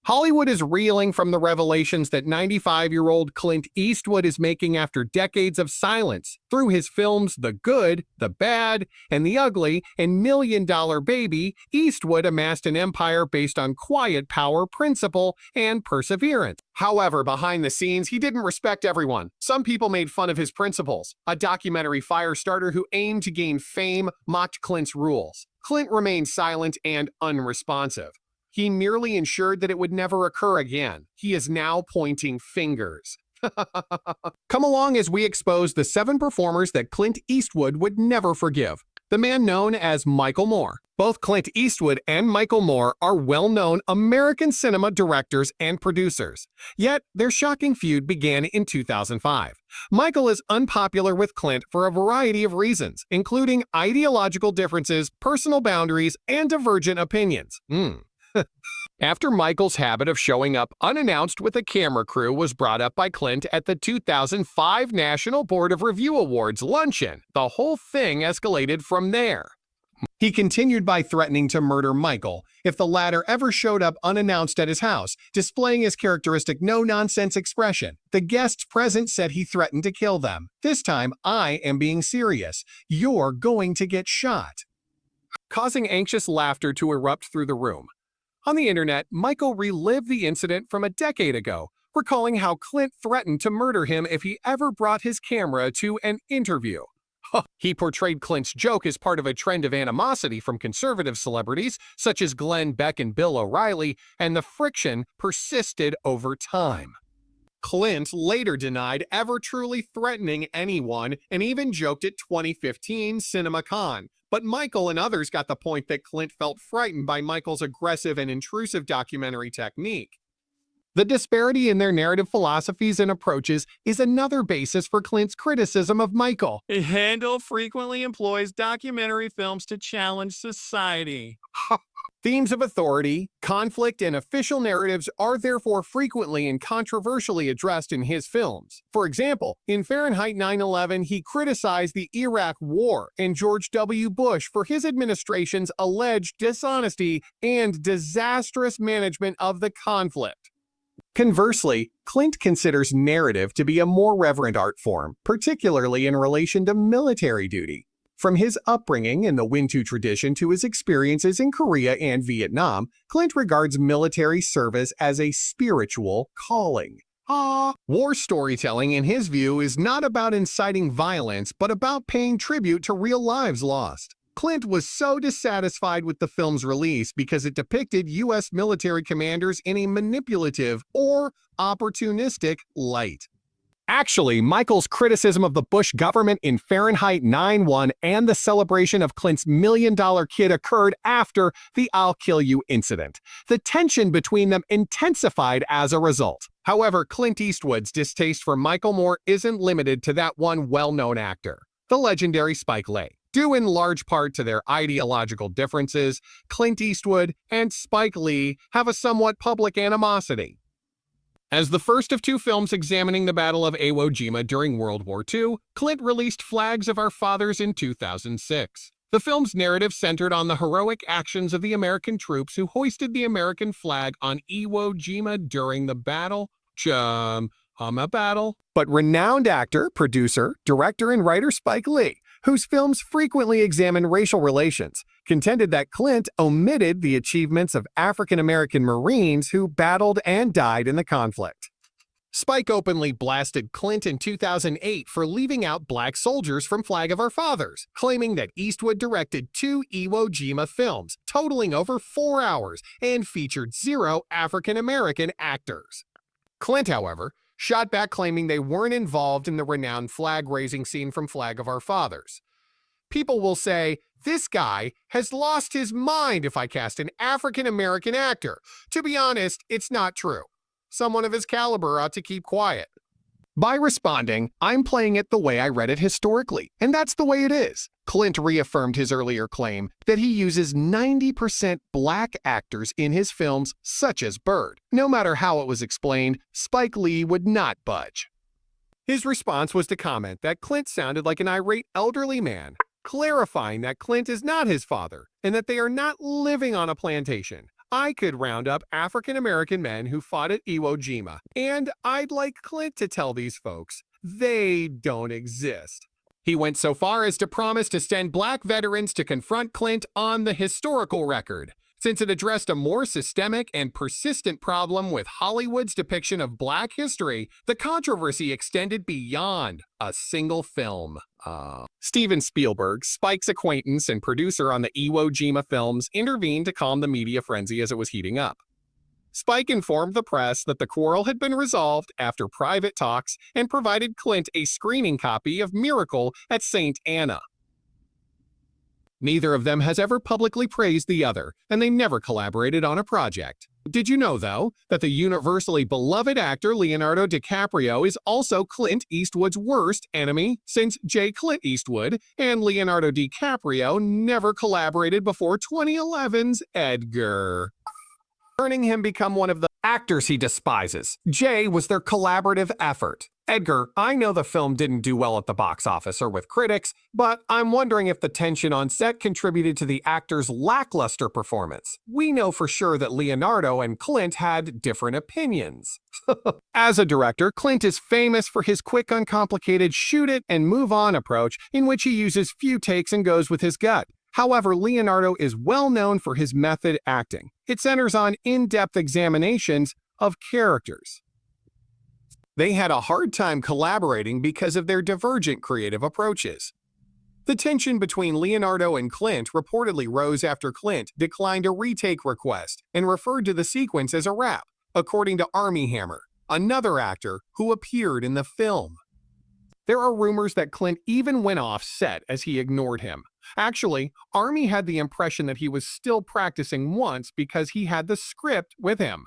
Hollywood is reeling from the revelations that 95-year-old Clint Eastwood is making after decades of silence. Through his films The Good, The Bad, and The Ugly, and Million Dollar Baby, Eastwood amassed an empire based on quiet power, principle, and perseverance. However, behind the scenes, he didn't respect everyone. Some people made fun of his principles. A documentary fire starter who aimed to gain fame mocked Clint's rules. Clint remained silent and unresponsive. He merely ensured that it would never occur again. He is now pointing fingers. Come along as we expose the 7 performers that Clint Eastwood would never forgive. The man known as Michael Moore. Both Clint Eastwood and Michael Moore are well-known American cinema directors and producers. Yet, their shocking feud began in 2005. Michael is unpopular with Clint for a variety of reasons, including ideological differences, personal boundaries, and divergent opinions. After Michael's habit of showing up unannounced with a camera crew was brought up by Clint at the 2005 National Board of Review Awards luncheon, the whole thing escalated from there. He continued by threatening to murder Michael if the latter ever showed up unannounced at his house, displaying his characteristic no-nonsense expression. The guests present said he threatened to kill them. This time, I am being serious. You're going to get shot. Causing anxious laughter to erupt through the room. On the internet, Michael relived the incident from a decade ago, recalling how Clint threatened to murder him if he ever brought his camera to an interview. He portrayed Clint's joke as part of a trend of animosity from conservative celebrities, such as Glenn Beck and Bill O'Reilly, and the friction persisted over time. Clint later denied ever truly threatening anyone and even joked at 2015 CinemaCon. But Michael and others got the point that Clint felt frightened by Michael's aggressive and intrusive documentary technique. The disparity in their narrative philosophies and approaches is another basis for Clint's criticism of Michael. Handel frequently employs documentary films to challenge society. Themes of authority, conflict, and official narratives are therefore frequently and controversially addressed in his films. For example, in Fahrenheit 9/11, he criticized the Iraq War and George W. Bush for his administration's alleged dishonesty and disastrous management of the conflict. Conversely, Clint considers narrative to be a more reverent art form, particularly in relation to military duty. From his upbringing in the Wintu tradition to his experiences in Korea and Vietnam, Clint regards military service as a spiritual calling. War storytelling, in his view, is not about inciting violence, but about paying tribute to real lives lost. Clint was so dissatisfied with the film's release because it depicted U.S. military commanders in a manipulative or opportunistic light. Actually, Michael's criticism of the Bush government in Fahrenheit 9/1 and the celebration of Clint's $1 million kid occurred after the "I'll kill you" incident. The tension between them intensified as a result. However, Clint Eastwood's distaste for Michael Moore isn't limited to that one well-known actor, the legendary Spike Lee. Due in large part to their ideological differences, Clint Eastwood and Spike Lee have a somewhat public animosity. As the first of 2 films examining the Battle of Iwo Jima during World War II, Clint released Flags of Our Fathers in 2006. The film's narrative centered on the heroic actions of the American troops who hoisted the American flag on Iwo Jima during the battle. But renowned actor, producer, director, and writer Spike Lee, whose films frequently examine racial relations, contended that Clint omitted the achievements of African-American Marines who battled and died in the conflict. Spike openly blasted Clint in 2008 for leaving out black soldiers from Flag of Our Fathers, claiming that Eastwood directed 2 Iwo Jima films, totaling over 4 hours, and featured 0 African-American actors. Clint, however, shot back claiming they weren't involved in the renowned flag-raising scene from Flag of Our Fathers. People will say, this guy has lost his mind if I cast an African-American actor. To be honest, it's not true. Someone of his caliber ought to keep quiet. By responding, I'm playing it the way I read it historically, and that's the way it is. Clint reaffirmed his earlier claim that he uses 90% black actors in his films, such as Bird. No matter how it was explained, Spike Lee would not budge. His response was to comment that Clint sounded like an irate elderly man, clarifying that Clint is not his father and that they are not living on a plantation. I could round up African American men who fought at Iwo Jima, and I'd like Clint to tell these folks they don't exist. He went so far as to promise to send black veterans to confront Clint on the historical record, since it addressed a more systemic and persistent problem with Hollywood's depiction of black history. The controversy extended beyond a single film. Steven Spielberg, Spike's acquaintance and producer on the Iwo Jima films, intervened to calm the media frenzy as it was heating up. Spike informed the press that the quarrel had been resolved after private talks and provided Clint a screening copy of Miracle at St. Anna. Neither of them has ever publicly praised the other, and they never collaborated on a project. Did you know, though, that the universally beloved actor Leonardo DiCaprio is also Clint Eastwood's worst enemy, since Clint Eastwood and Leonardo DiCaprio never collaborated before 2011's Edgar, earning him become one of the actors he despises. Jay was their collaborative effort. Edgar, I know the film didn't do well at the box office or with critics, but I'm wondering if the tension on set contributed to the actor's lackluster performance. We know for sure that Leonardo and Clint had different opinions. As a director, Clint is famous for his quick, uncomplicated shoot-it-and-move-on approach in which he uses few takes and goes with his gut. However, Leonardo is well known for his method acting. It centers on in-depth examinations of characters. They had a hard time collaborating because of their divergent creative approaches. The tension between Leonardo and Clint reportedly rose after Clint declined a retake request and referred to the sequence as a wrap, according to Armie Hammer, another actor who appeared in the film. There are rumors that Clint even went off set as he ignored him. Actually, Armie had the impression that he was still practicing once because he had the script with him.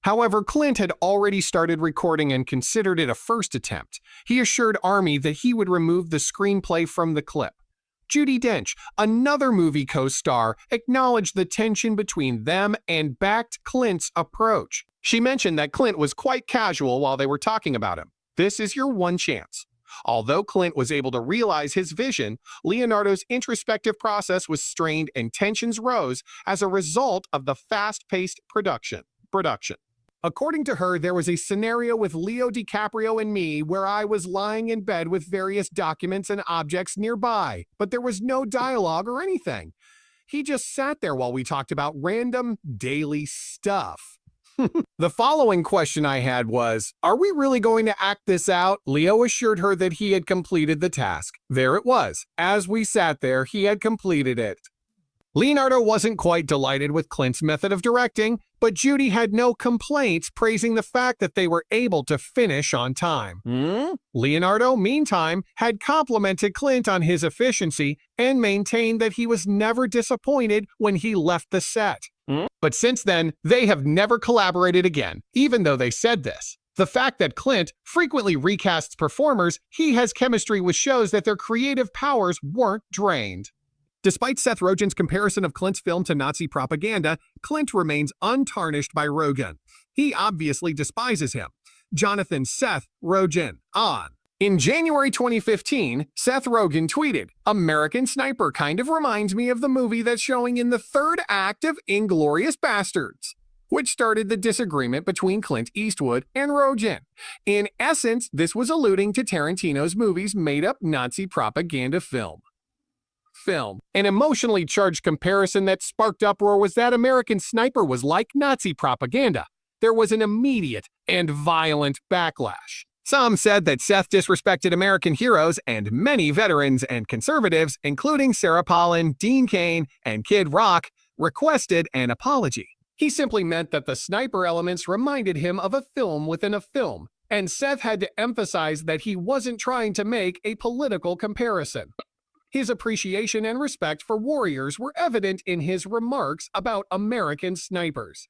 However, Clint had already started recording and considered it a first attempt. He assured Armie that he would remove the screenplay from the clip. Judi Dench, another movie co-star, acknowledged the tension between them and backed Clint's approach. She mentioned that Clint was quite casual while they were talking about him. This is your one chance. Although Clint was able to realize his vision, Leonardo's introspective process was strained and tensions rose as a result of the fast-paced production. According to her, there was a scenario with Leo DiCaprio and me where I was lying in bed with various documents and objects nearby, but there was no dialogue or anything. He just sat there while we talked about random daily stuff. The following question I had was, are we really going to act this out? Leo assured her that he had completed the task. There it was. As we sat there, he had completed it. Leonardo wasn't quite delighted with Clint's method of directing, but Judi had no complaints, praising the fact that they were able to finish on time. Leonardo, meantime, had complimented Clint on his efficiency and maintained that he was never disappointed when he left the set. But since then, they have never collaborated again, even though they said this. The fact that Clint frequently recasts performers he has chemistry with shows that their creative powers weren't drained. Despite Seth Rogen's comparison of Clint's film to Nazi propaganda, Clint remains untarnished by Rogen. He obviously despises him. Jonathan Seth Rogen on. In January 2015, Seth Rogen tweeted, "American Sniper kind of reminds me of the movie that's showing in the third act of Inglourious Basterds," which started the disagreement between Clint Eastwood and Rogen. In essence, this was alluding to Tarantino's movie's made-up Nazi propaganda film. An emotionally charged comparison that sparked uproar was that American Sniper was like Nazi propaganda. There was an immediate and violent backlash. Some said that Seth disrespected American heroes, and many veterans and conservatives, including Sarah Palin, Dean Cain, and Kid Rock, requested an apology. He simply meant that the sniper elements reminded him of a film within a film, and Seth had to emphasize that he wasn't trying to make a political comparison. His appreciation and respect for warriors were evident in his remarks about American snipers.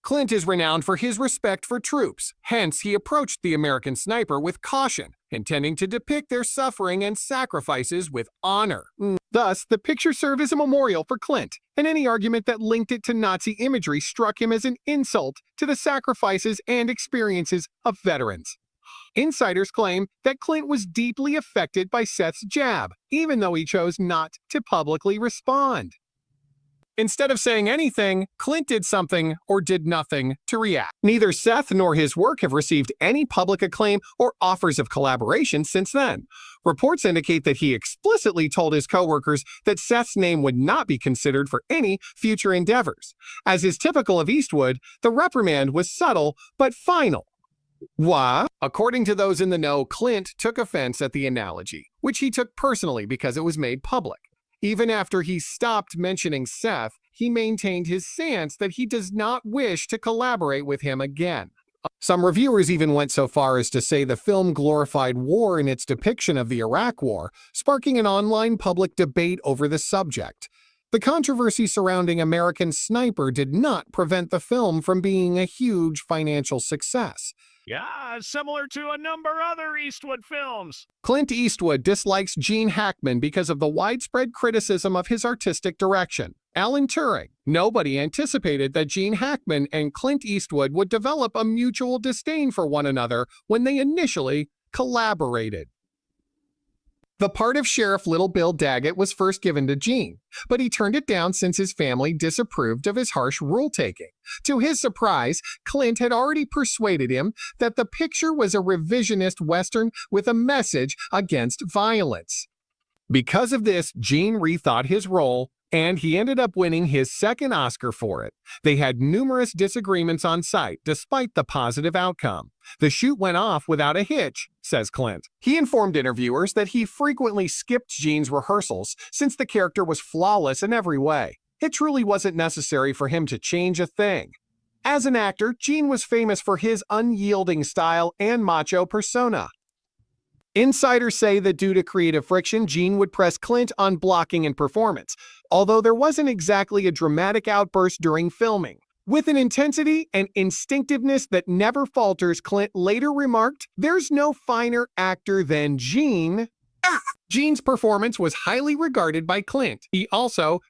Clint is renowned for his respect for troops, hence he approached the American Sniper with caution, intending to depict their suffering and sacrifices with honor. Thus, the picture served as a memorial for Clint, and any argument that linked it to Nazi imagery struck him as an insult to the sacrifices and experiences of veterans. Insiders claim that Clint was deeply affected by Seth's jab, even though he chose not to publicly respond. Instead of saying anything, Clint did something or did nothing to react. Neither Seth nor his work have received any public acclaim or offers of collaboration since then. Reports indicate that he explicitly told his coworkers that Seth's name would not be considered for any future endeavors. As is typical of Eastwood, the reprimand was subtle but final. Why? According to those in the know, Clint took offense at the analogy, which he took personally because it was made public. Even after he stopped mentioning Seth, he maintained his stance that he does not wish to collaborate with him again. Some reviewers even went so far as to say the film glorified war in its depiction of the Iraq War, sparking an online public debate over the subject. The controversy surrounding American Sniper did not prevent the film from being a huge financial success. Yeah, similar to a number of other Eastwood films. Clint Eastwood dislikes Gene Hackman because of the widespread criticism of his artistic direction. Alan Turing. Nobody anticipated that Gene Hackman and Clint Eastwood would develop a mutual disdain for one another when they initially collaborated. The part of Sheriff Little Bill Daggett was first given to Gene, but he turned it down since his family disapproved of his harsh rule-taking. To his surprise, Clint had already persuaded him that the picture was a revisionist Western with a message against violence. Because of this, Gene rethought his role, and he ended up winning his second Oscar for it. They had numerous disagreements on site, despite the positive outcome. The shoot went off without a hitch, says Clint. He informed interviewers that he frequently skipped Gene's rehearsals since the character was flawless in every way. It truly wasn't necessary for him to change a thing. As an actor, Gene was famous for his unyielding style and macho persona. Insiders say that due to creative friction, Gene would press Clint on blocking and performance, although there wasn't exactly a dramatic outburst during filming. With an intensity and instinctiveness that never falters, Clint later remarked, "There's no finer actor than Gene." Gene's performance was highly regarded by Clint.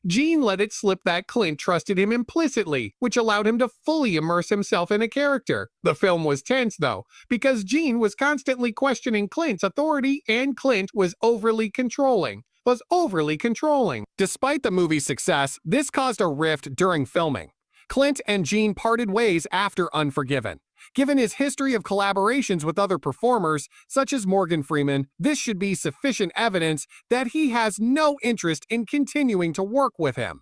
Gene let it slip that Clint trusted him implicitly, which allowed him to fully immerse himself in a character. The film was tense, though, because Gene was constantly questioning Clint's authority and Clint was overly controlling. Despite the movie's success, this caused a rift during filming. Clint and Gene parted ways after Unforgiven. Given his history of collaborations with other performers, such as Morgan Freeman, this should be sufficient evidence that he has no interest in continuing to work with him.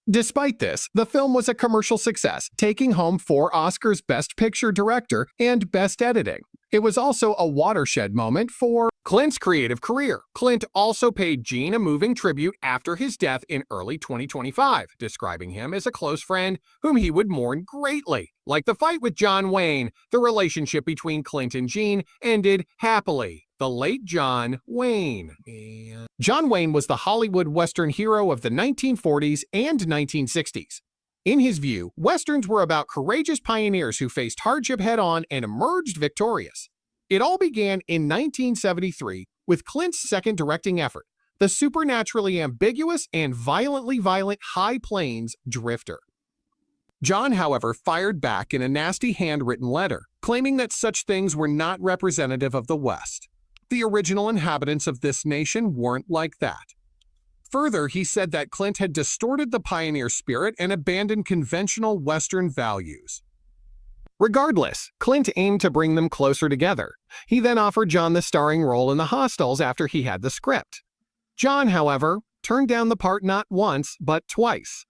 Despite this, the film was a commercial success, taking home 4 Oscars Best Picture Director and Best Editing. It was also a watershed moment for Clint's creative career. Clint also paid Gene a moving tribute after his death in early 2025, describing him as a close friend whom he would mourn greatly. Like the fight with John Wayne, the relationship between Clint and Gene ended happily. The late John Wayne. John Wayne was the Hollywood Western hero of the 1940s and 1960s. In his view, Westerns were about courageous pioneers who faced hardship head-on and emerged victorious. It all began in 1973 with Clint's second directing effort, the supernaturally ambiguous and violently violent High Plains Drifter. John, however, fired back in a nasty handwritten letter, claiming that such things were not representative of the West. The original inhabitants of this nation weren't like that. Further, he said that Clint had distorted the pioneer spirit and abandoned conventional Western values. Regardless, Clint aimed to bring them closer together. He then offered John the starring role in The Hostiles after he had the script. John, however, turned down the part not once, but twice.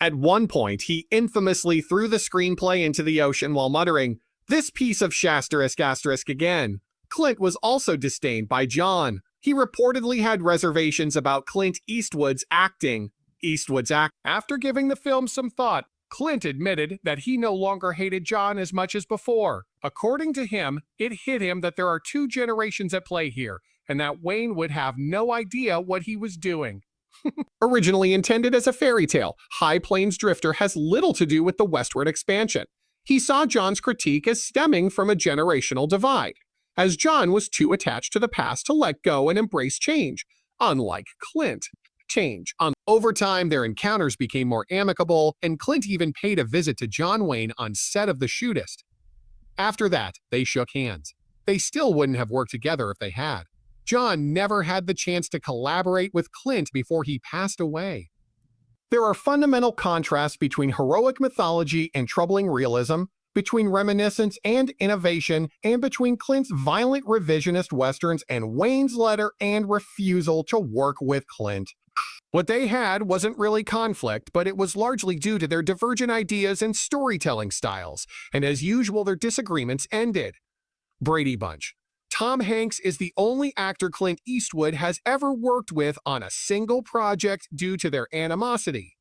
At one point, he infamously threw the screenplay into the ocean while muttering, "This piece of *** again." Clint was also disdained by John. He reportedly had reservations about Clint Eastwood's acting. After giving the film some thought, Clint admitted that he no longer hated John as much as before. According to him, it hit him that there are 2 generations at play here, and that Wayne would have no idea what he was doing. Originally intended as a fairy tale, High Plains Drifter has little to do with the westward expansion. He saw John's critique as stemming from a generational divide, as John was too attached to the past to let go and embrace change, unlike Clint. Over time, their encounters became more amicable, and Clint even paid a visit to John Wayne on set of The Shootist. After that, they shook hands. They still wouldn't have worked together if they had. John never had the chance to collaborate with Clint before he passed away. There are fundamental contrasts between heroic mythology and troubling realism, between reminiscence and innovation, and between Clint's violent revisionist westerns and Wayne's letter and refusal to work with Clint. What they had wasn't really conflict, but it was largely due to their divergent ideas and storytelling styles, and as usual, their disagreements ended. Brady Bunch. Tom Hanks is the only actor Clint Eastwood has ever worked with on a single project due to their animosity.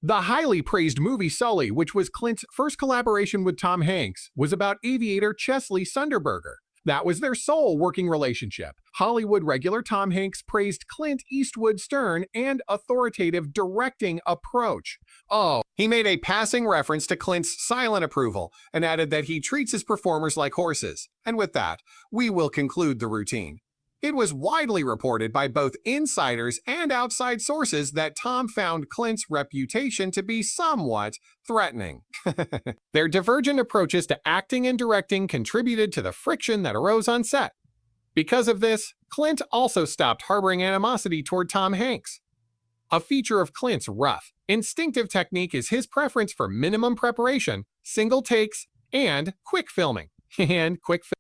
The highly praised movie Sully, which was Clint's first collaboration with Tom Hanks, was about aviator Chesley Sunderberger. That was their sole working relationship. Hollywood regular Tom Hanks praised Clint Eastwood's stern and authoritative directing approach. Oh, he made a passing reference to Clint's silent approval and added that he treats his performers like horses. And with that, we will conclude the routine. It was widely reported by both insiders and outside sources that Tom found Clint's reputation to be somewhat threatening. Their divergent approaches to acting and directing contributed to the friction that arose on set. Because of this, Clint also stopped harboring animosity toward Tom Hanks. A feature of Clint's rough, instinctive technique is his preference for minimum preparation, single takes, and quick filming.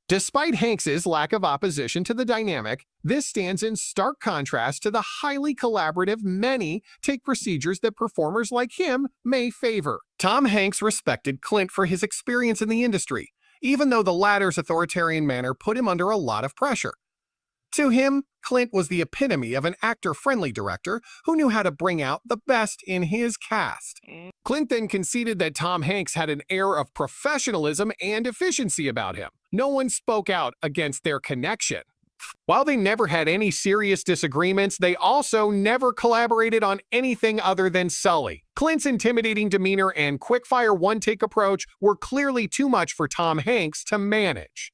Despite Hanks's lack of opposition to the dynamic, this stands in stark contrast to the highly collaborative many-take procedures that performers like him may favor. Tom Hanks respected Clint for his experience in the industry, even though the latter's authoritarian manner put him under a lot of pressure. To him, Clint was the epitome of an actor-friendly director who knew how to bring out the best in his cast. Clint then conceded that Tom Hanks had an air of professionalism and efficiency about him. No one spoke out against their connection. While they never had any serious disagreements, they also never collaborated on anything other than Sully. Clint's intimidating demeanor and quick-fire one-take approach were clearly too much for Tom Hanks to manage.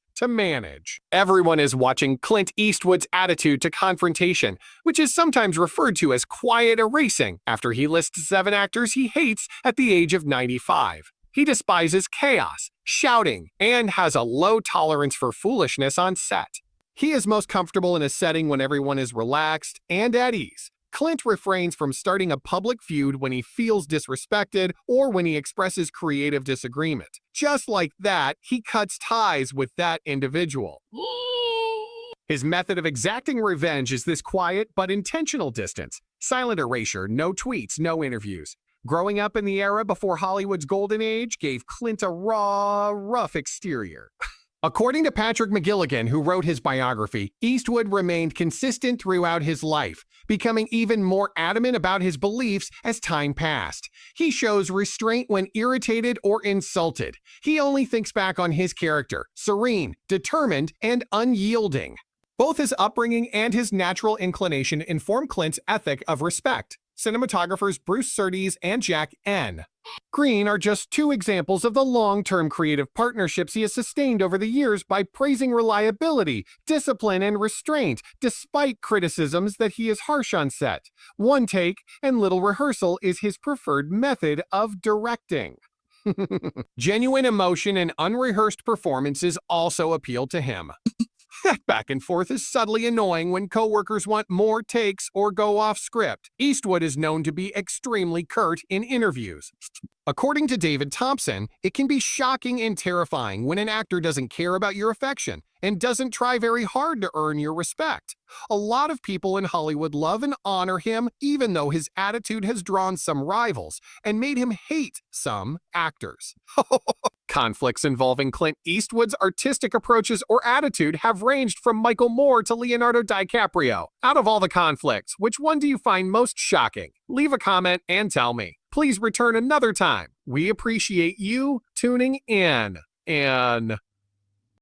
Everyone is watching Clint Eastwood's attitude to confrontation, which is sometimes referred to as quiet erasing, after he lists 7 actors he hates at the age of 95. He despises chaos, shouting, and has a low tolerance for foolishness on set. He is most comfortable in a setting when everyone is relaxed and at ease. Clint refrains from starting a public feud when he feels disrespected or when he expresses creative disagreement. Just like that, he cuts ties with that individual. His method of exacting revenge is this quiet but intentional distance. Silent erasure, no tweets, no interviews. Growing up in the era before Hollywood's golden age gave Clint a raw, rough exterior. According to Patrick McGilligan, who wrote his biography, Eastwood remained consistent throughout his life, becoming even more adamant about his beliefs as time passed. He shows restraint when irritated or insulted. He only thinks back on his character, serene, determined, and unyielding. Both his upbringing and his natural inclination inform Clint's ethic of respect. Cinematographers Bruce Surtees and Jack N. Green are just 2 examples of the long-term creative partnerships he has sustained over the years by praising reliability, discipline, and restraint, despite criticisms that he is harsh on set. One take and little rehearsal is his preferred method of directing. Genuine emotion and unrehearsed performances also appeal to him. That back and forth is subtly annoying when coworkers want more takes or go off script. Eastwood is known to be extremely curt in interviews. According to David Thompson, it can be shocking and terrifying when an actor doesn't care about your affection and doesn't try very hard to earn your respect. A lot of people in Hollywood love and honor him, even though his attitude has drawn some rivals and made him hate some actors. Conflicts involving Clint Eastwood's artistic approaches or attitude have ranged from Michael Moore to Leonardo DiCaprio. Out of all the conflicts, which one do you find most shocking? Leave a comment and tell me. Please return another time. We appreciate you tuning in. And